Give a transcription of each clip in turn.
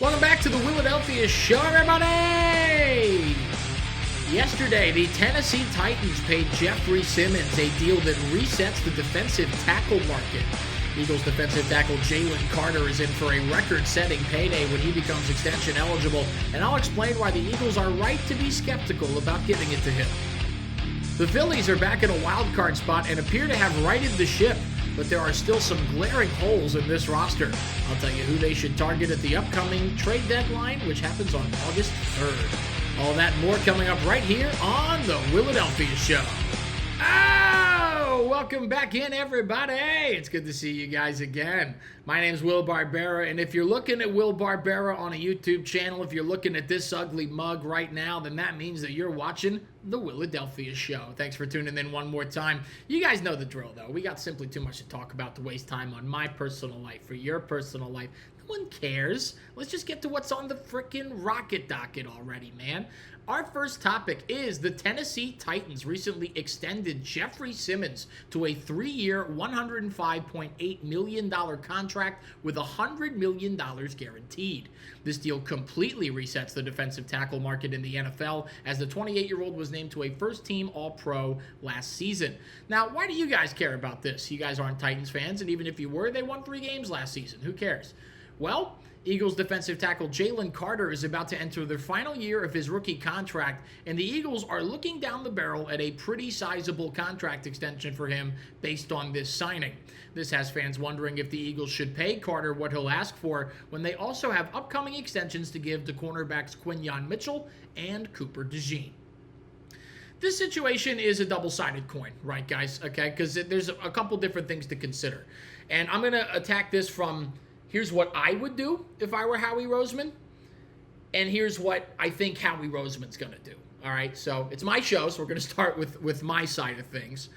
Welcome back to the Willadelphia show, everybody! Yesterday, the Tennessee Titans paid Jeffrey Simmons a deal that resets the defensive tackle market. Eagles defensive tackle Jalen Carter is in for a record-setting payday when he becomes extension eligible, and I'll explain why the Eagles are right to be skeptical about giving it to him. The Phillies are back in a wild card spot and appear to have righted the ship, but there are still some glaring holes in this roster. I'll tell you who they should target at the upcoming trade deadline, which happens on August 3rd. All that and more coming up right here on the Willadelphia Show. Oh, welcome back in, everybody. It's good to see you guys again. My name's Will Barbera, and if you're looking at Will Barbera on a YouTube channel, if you're looking at this ugly mug right now, then that means that you're watching the Willadelphia Show. Thanks for tuning in one more time. You guys know the drill, though. We got simply too much to talk about to waste time on my personal life or your personal life. No one cares. Let's just get to what's on the frickin' rocket docket already, man. Our first topic is the Tennessee Titans recently extended Jeffrey Simmons to a 3-year, $105.8 million contract with $100 million guaranteed. This deal completely resets the defensive tackle market in the NFL, as the 28-year-old was named to a first-team All-Pro last season. Now, why do you guys care about this? You guys aren't Titans fans, and even if you were, they won 3 games last season. Who cares? Well, Eagles defensive tackle Jalen Carter is about to enter their final year of his rookie contract, and the Eagles are looking down the barrel at a pretty sizable contract extension for him based on this signing. This has fans wondering if the Eagles should pay Carter what he'll ask for when they also have upcoming extensions to give to cornerbacks Quinyon Mitchell and Cooper DeJean. This situation is a double-sided coin, right, guys? Okay, because there's a couple different things to consider. And I'm going to attack this from here's what I would do if I were Howie Roseman, and here's what I think Howie Roseman's going to do. All right, so it's my show, so we're going to start with my side of things.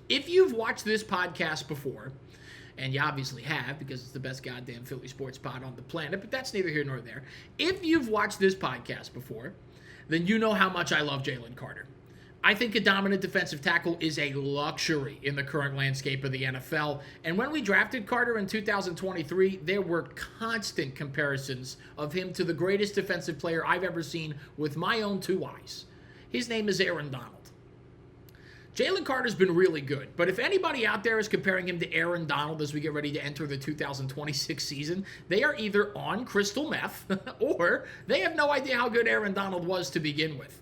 If you've watched this podcast before, and you obviously have because it's the best goddamn Philly sports pod on the planet, but that's neither here nor there. If you've watched this podcast before, then you know how much I love Jalen Carter. I think a dominant defensive tackle is a luxury in the current landscape of the NFL. And when we drafted Carter in 2023, there were constant comparisons of him to the greatest defensive player I've ever seen with my own 2 eyes. His name is Aaron Donald. Jalen Carter's been really good, but if anybody out there is comparing him to Aaron Donald as we get ready to enter the 2026 season, they are either on crystal meth or they have no idea how good Aaron Donald was to begin with.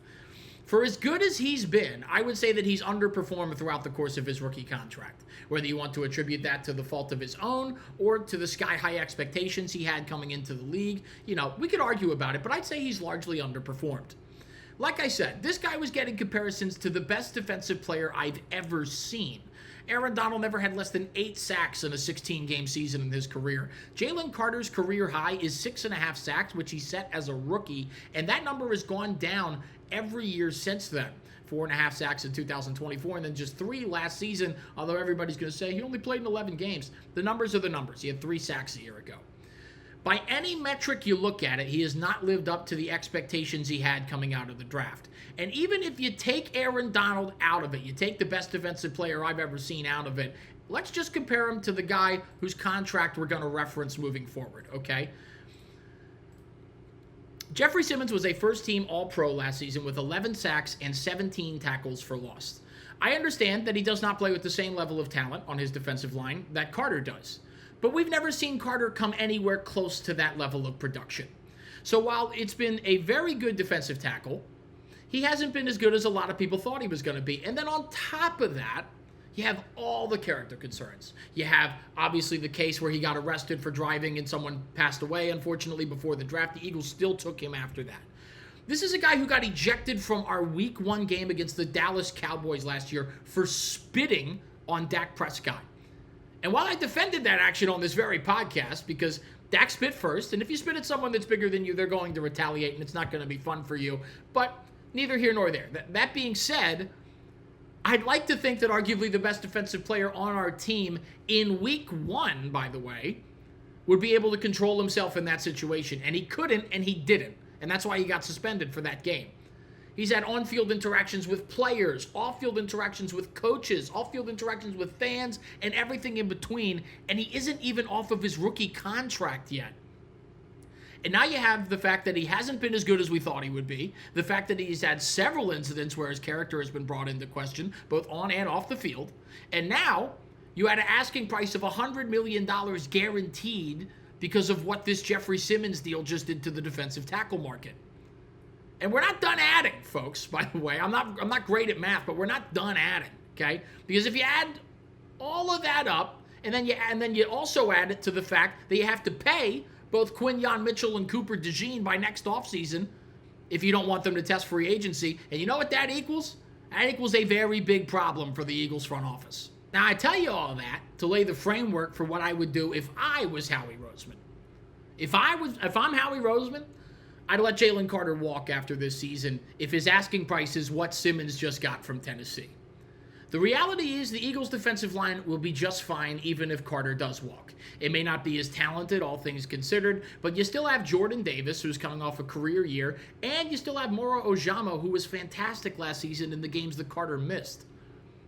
For as good as he's been, I would say that he's underperformed throughout the course of his rookie contract. Whether you want to attribute that to the fault of his own or to the sky-high expectations he had coming into the league, we could argue about it, but I'd say he's largely underperformed. Like I said, this guy was getting comparisons to the best defensive player I've ever seen. Aaron Donald never had less than 8 sacks in a 16-game season in his career. Jalen Carter's career high is 6.5 sacks, which he set as a rookie, and that number has gone down every year since then. 4.5 sacks in 2024, and then just 3 last season, although everybody's going to say he only played in 11 games. The numbers are the numbers. He had 3 sacks a year ago. By any metric you look at it, he has not lived up to the expectations he had coming out of the draft. And even if you take Aaron Donald out of it, you take the best defensive player I've ever seen out of it, let's just compare him to the guy whose contract we're going to reference moving forward, okay? Jeffrey Simmons was a first-team All-Pro last season with 11 sacks and 17 tackles for loss. I understand that he does not play with the same level of talent on his defensive line that Carter does, but we've never seen Carter come anywhere close to that level of production. So while it's been a very good defensive tackle, he hasn't been as good as a lot of people thought he was going to be. And then on top of that, you have all the character concerns. You have, obviously, the case where he got arrested for driving and someone passed away, unfortunately, before the draft. The Eagles still took him after that. This is a guy who got ejected from our Week 1 game against the Dallas Cowboys last year for spitting on Dak Prescott. And while I defended that action on this very podcast, because Dak spit first, and if you spit at someone that's bigger than you, they're going to retaliate, and it's not going to be fun for you. But neither here nor there. That being said, I'd like to think that arguably the best defensive player on our team in Week 1, by the way, would be able to control himself in that situation. And he couldn't, and he didn't. And that's why he got suspended for that game. He's had on-field interactions with players, off-field interactions with coaches, off-field interactions with fans, and everything in between. And he isn't even off of his rookie contract yet. And now you have the fact that he hasn't been as good as we thought he would be, the fact that he's had several incidents where his character has been brought into question, both on and off the field, and now you had an asking price of $100 million guaranteed because of what this Jeffrey Simmons deal just did to the defensive tackle market. And we're not done adding, folks, by the way. I'm not great at math, but we're not done adding, okay? Because if you add all of that up, and then you also add it to the fact that you have to pay both Quinyon Mitchell and Cooper DeJean by next offseason if you don't want them to test free agency. And you know what that equals? That equals a very big problem for the Eagles front office. Now, I tell you all that to lay the framework for what I would do if I was Howie Roseman. If I'm Howie Roseman, I'd let Jalen Carter walk after this season if his asking price is what Simmons just got from Tennessee. The reality is the Eagles' defensive line will be just fine even if Carter does walk. It may not be as talented, all things considered, but you still have Jordan Davis, who's coming off a career year, and you still have Moro Ojomo, who was fantastic last season in the games that Carter missed.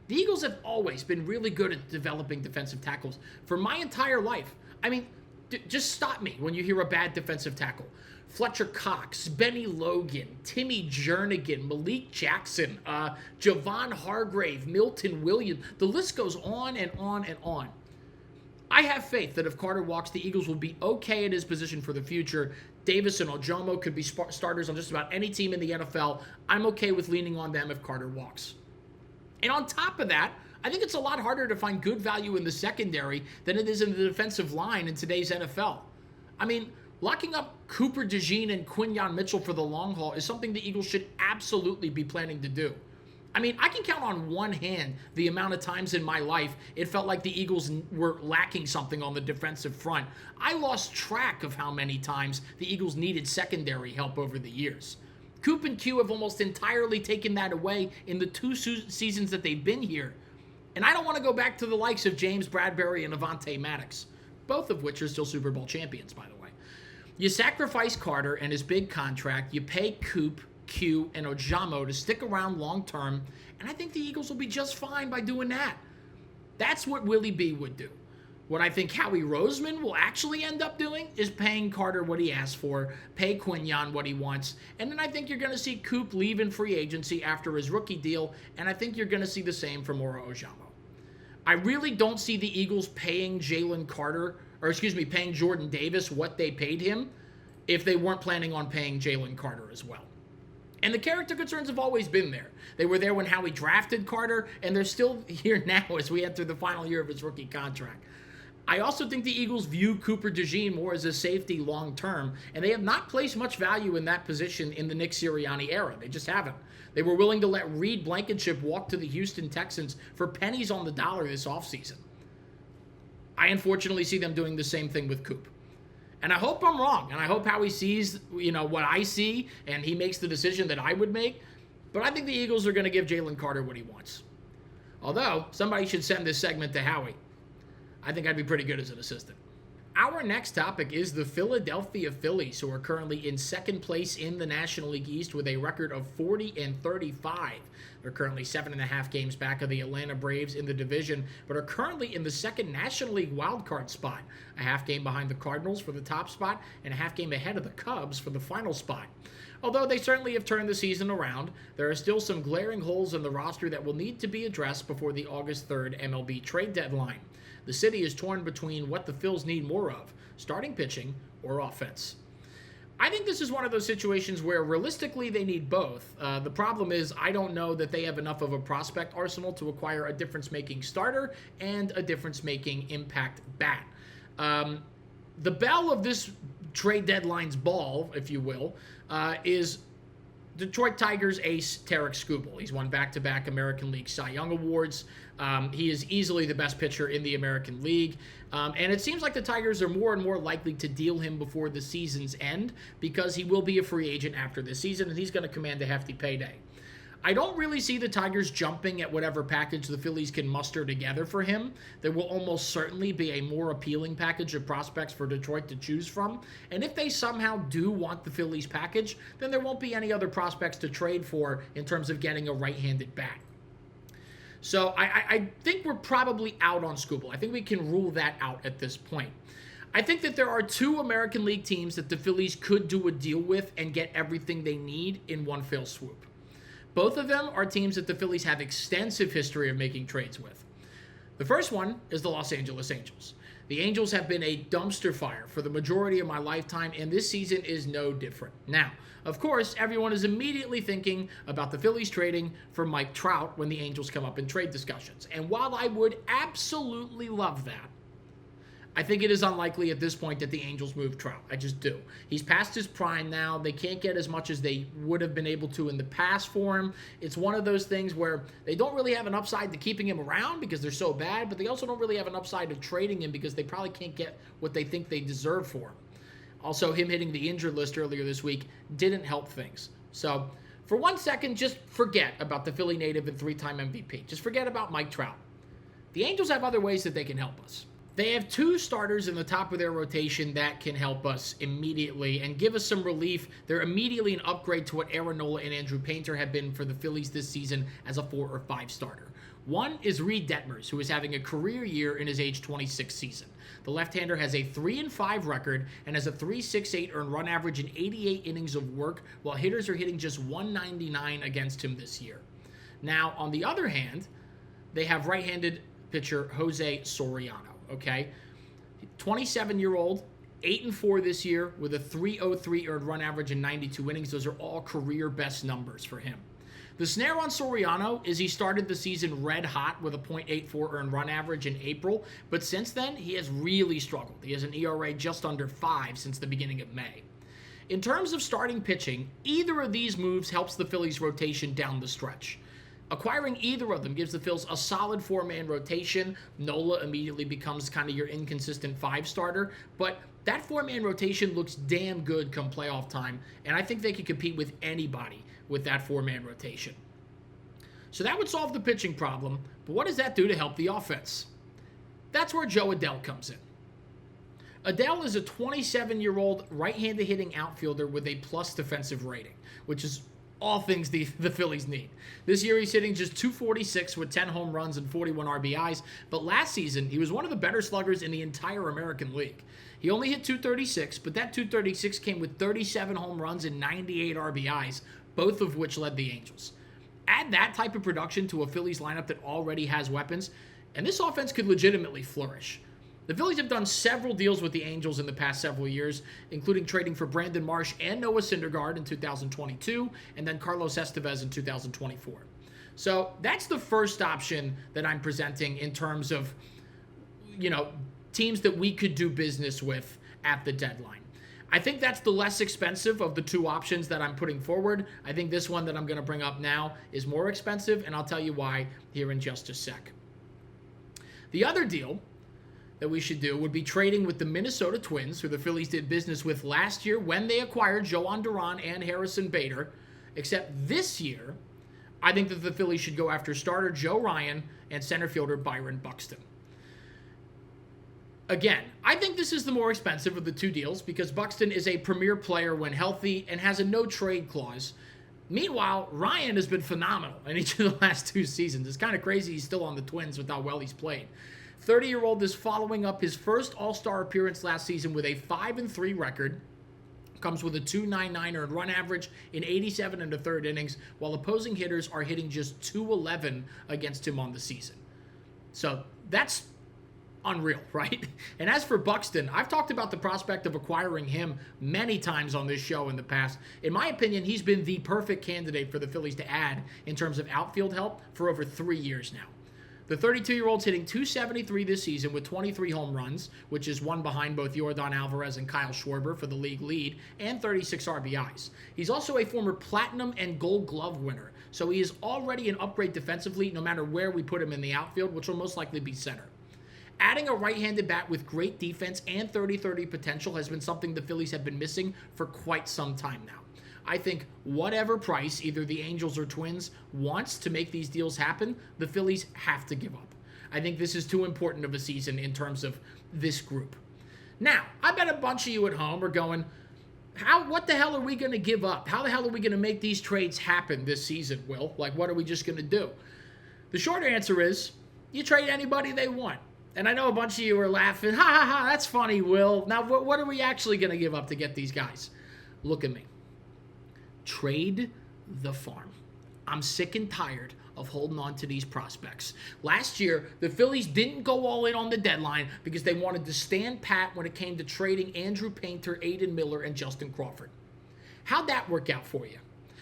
The Eagles have always been really good at developing defensive tackles for my entire life. I mean, just stop me when you hear a bad defensive tackle. Fletcher Cox, Benny Logan, Timmy Jernigan, Malik Jackson, Javon Hargrave, Milton Williams. The list goes on and on and on. I have faith that if Carter walks, the Eagles will be okay at his position for the future. Davis and Ojomo could be starters on just about any team in the NFL. I'm okay with leaning on them if Carter walks. And on top of that, I think it's a lot harder to find good value in the secondary than it is in the defensive line in today's NFL. I mean, locking up Cooper DeJean and Quinyon Mitchell for the long haul is something the Eagles should absolutely be planning to do. I mean, I can count on one hand the amount of times in my life it felt like the Eagles were lacking something on the defensive front. I lost track of how many times the Eagles needed secondary help over the years. Coop and Q have almost entirely taken that away in the two seasons that they've been here. And I don't want to go back to the likes of James Bradbury and Avonte Maddox, both of which are still Super Bowl champions, by the way. You sacrifice Carter and his big contract, you pay Coop, Q, and Ojomo to stick around long term, and I think the Eagles will be just fine by doing that. That's what Willie B would do. What I think Howie Roseman will actually end up doing is paying Carter what he asked for, pay Quinyon what he wants, and then I think you're going to see Coop leave in free agency after his rookie deal, and I think you're going to see the same for Moro Ojomo. I really don't see the Eagles paying paying Jordan Davis what they paid him if they weren't planning on paying Jalen Carter as well. And the character concerns have always been there. They were there when Howie drafted Carter, and they're still here now as we enter the final year of his rookie contract. I also think the Eagles view Cooper DeJean more as a safety long-term, and they have not placed much value in that position in the Nick Sirianni era. They just haven't. They were willing to let Reed Blankenship walk to the Houston Texans for pennies on the dollar this offseason. I unfortunately see them doing the same thing with Coop. And I hope I'm wrong, and I hope Howie sees, what I see, and he makes the decision that I would make. But I think the Eagles are going to give Jalen Carter what he wants. Although, somebody should send this segment to Howie. I think I'd be pretty good as an assistant. Our next topic is the Philadelphia Phillies, who are currently in second place in the National League East with a record of 40-35. They're currently 7.5 games back of the Atlanta Braves in the division, but are currently in the second National League wildcard spot, a half game behind the Cardinals for the top spot and a half game ahead of the Cubs for the final spot. Although they certainly have turned the season around, there are still some glaring holes in the roster that will need to be addressed before the August 3rd MLB trade deadline. The city is torn between what the Phils need more of, starting pitching or offense. I think this is one of those situations where realistically they need both. The problem is I don't know that they have enough of a prospect arsenal to acquire a difference-making starter and a difference-making impact bat. The belle of this trade deadline's ball, if you will, is Detroit Tigers ace Tarek Skubal. He's won back-to-back American League Cy Young Awards. He is easily the best pitcher in the American League. And it seems like the Tigers are more and more likely to deal him before the season's end because he will be a free agent after this season, and he's going to command a hefty payday. I don't really see the Tigers jumping at whatever package the Phillies can muster together for him. There will almost certainly be a more appealing package of prospects for Detroit to choose from. And if they somehow do want the Phillies package, then there won't be any other prospects to trade for in terms of getting a right-handed bat. So I think we're probably out on Skubal. I think we can rule that out at this point. I think that there are two American League teams that the Phillies could do a deal with and get everything they need in one fell swoop. Both of them are teams that the Phillies have extensive history of making trades with. The first one is the Los Angeles Angels. The Angels have been a dumpster fire for the majority of my lifetime, and this season is no different. Now, of course, everyone is immediately thinking about the Phillies trading for Mike Trout when the Angels come up in trade discussions. And while I would absolutely love that, I think it is unlikely at this point that the Angels move Trout. I just do. He's past his prime now. They can't get as much as they would have been able to in the past for him. It's one of those things where they don't really have an upside to keeping him around because they're so bad, but they also don't really have an upside to trading him because they probably can't get what they think they deserve for him. Also, him hitting the injured list earlier this week didn't help things. So, for 1 second, just forget about the Philly native and 3-time MVP. Just forget about Mike Trout. The Angels have other ways that they can help us. They have two starters in the top of their rotation that can help us immediately and give us some relief. They're immediately an upgrade to what Aaron Nola and Andrew Painter have been for the Phillies this season as a 4 or 5 starter. One is Reed Detmers, who is having a career year in his age 26 season. The left-hander has a 3-5 record and has a 3.68 earned run average in 88 innings of work, while hitters are hitting just 199 against him this year. Now, on the other hand, they have right-handed pitcher Jose Soriano. Okay, 27-year-old, 8-4 this year with a 3.03 earned run average in 92 innings. Those are all career best numbers for him. The snare on Soriano is he started the season red hot with a .84 earned run average in April, but since then he has really struggled. He has an ERA just under 5 since the beginning of May. In terms of starting pitching, either of these moves helps the Phillies' rotation down the stretch. Acquiring either of them gives the Phils a solid 4-man rotation. Nola immediately becomes kind of your inconsistent 5-starter, but that 4-man rotation looks damn good come playoff time, and I think they could compete with anybody with that 4-man rotation. So that would solve the pitching problem, but what does that do to help the offense? That's where Joe Adell comes in. Adell is a 27-year-old right-handed hitting outfielder with a plus defensive rating, which is all things the Phillies need. This year he's hitting just .246 with 10 home runs and 41 RBIs, but last season he was one of the better sluggers in the entire American League. He only hit .236, but that .236 came with 37 home runs and 98 RBIs, both of which led the Angels. Add that type of production to a Phillies lineup that already has weapons, and this offense could legitimately flourish. The Phillies have done several deals with the Angels in the past several years, including trading for Brandon Marsh and Noah Syndergaard in 2022, and then Carlos Estevez in 2024. So that's the first option that I'm presenting in terms of, teams that we could do business with at the deadline. I think that's the less expensive of the two options that I'm putting forward. I think this one that I'm going to bring up now is more expensive, and I'll tell you why here in just a sec. The other deal that we should do would be trading with the Minnesota Twins, who the Phillies did business with last year when they acquired Joan Duran and Harrison Bader. Except this year, I think that the Phillies should go after starter Joe Ryan and center fielder Byron Buxton. Again, I think this is the more expensive of the two deals because Buxton is a premier player when healthy and has a no-trade clause. Meanwhile, Ryan has been phenomenal in each of the last 2 seasons. It's kind of crazy he's still on the Twins with how well he's played. 30-year-old is following up his first All-Star appearance last season with a 5-3 record. Comes with a .299 earned run average in 87 1/3 innings, while opposing hitters are hitting just .211 against him on the season. So that's unreal, right? And as for Buxton, I've talked about the prospect of acquiring him many times on this show in the past. In my opinion, he's been the perfect candidate for the Phillies to add in terms of outfield help for over 3 years now. The 32-year-old's hitting .273 this season with 23 home runs, which is one behind both Yordan Alvarez and Kyle Schwarber for the league lead, and 36 RBIs. He's also a former Platinum and Gold Glove winner, so he is already an upgrade defensively no matter where we put him in the outfield, which will most likely be center. Adding a right-handed bat with great defense and 30-30 potential has been something the Phillies have been missing for quite some time now. I think whatever price either the Angels or Twins wants to make these deals happen, the Phillies have to give up. I think this is too important of a season in terms of this group. Now, I bet a bunch of you at home are going, what the hell are we going to give up? How the hell are we going to make these trades happen this season, Will? Like, what are we just going to do? The short answer is, you trade anybody they want. And I know a bunch of you are laughing. Ha ha ha, that's funny, Will. Now, what are we actually going to give up to get these guys? Look at me. Trade the farm. I'm sick and tired of holding on to these prospects. Last year, the Phillies didn't go all in on the deadline because they wanted to stand pat when it came to trading Andrew Painter, Aiden Miller, and Justin Crawford. How'd that work out for you?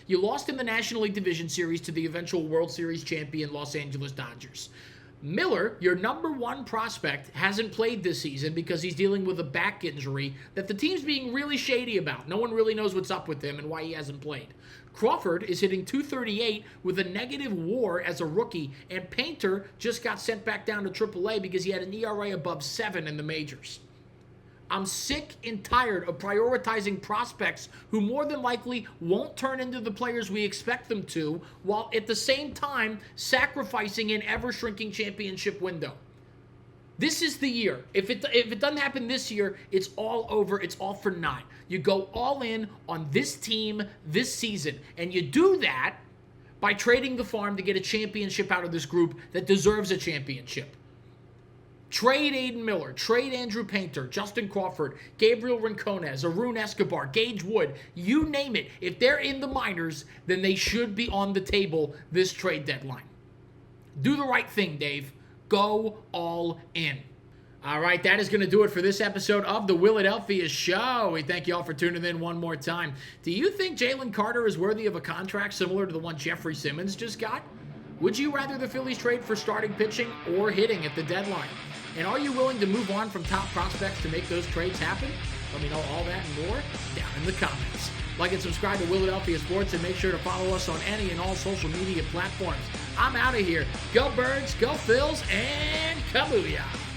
You lost in the National League Division Series to the eventual World Series champion Los Angeles Dodgers. Miller, your number one prospect, hasn't played this season because he's dealing with a back injury that the team's being really shady about. No one really knows what's up with him and why he hasn't played. Crawford is hitting .238 with a negative WAR as a rookie, and Painter just got sent back down to AAA because he had an ERA above 7 in the majors. I'm sick and tired of prioritizing prospects who more than likely won't turn into the players we expect them to, while at the same time sacrificing an ever-shrinking championship window. This is the year. If it doesn't happen this year, it's all over. It's all for naught. You go all in on this team this season, and you do that by trading the farm to get a championship out of this group that deserves a championship. Trade Aiden Miller, trade Andrew Painter, Justin Crawford, Gabriel Rincones, Arun Escobar, Gage Wood, you name it. If they're in the minors, then they should be on the table this trade deadline. Do the right thing, Dave. Go all in. All right, that is going to do it for this episode of the Willadelphia Show. We thank you all for tuning in one more time. Do you think Jalen Carter is worthy of a contract similar to the one Jeffrey Simmons just got? Would you rather the Phillies trade for starting pitching or hitting at the deadline? And are you willing to move on from top prospects to make those trades happen? Let me know all that and more down in the comments. Like and subscribe to Willadelphia Sports and make sure to follow us on any and all social media platforms. I'm out of here. Go Birds, go Phils, and kabooyah!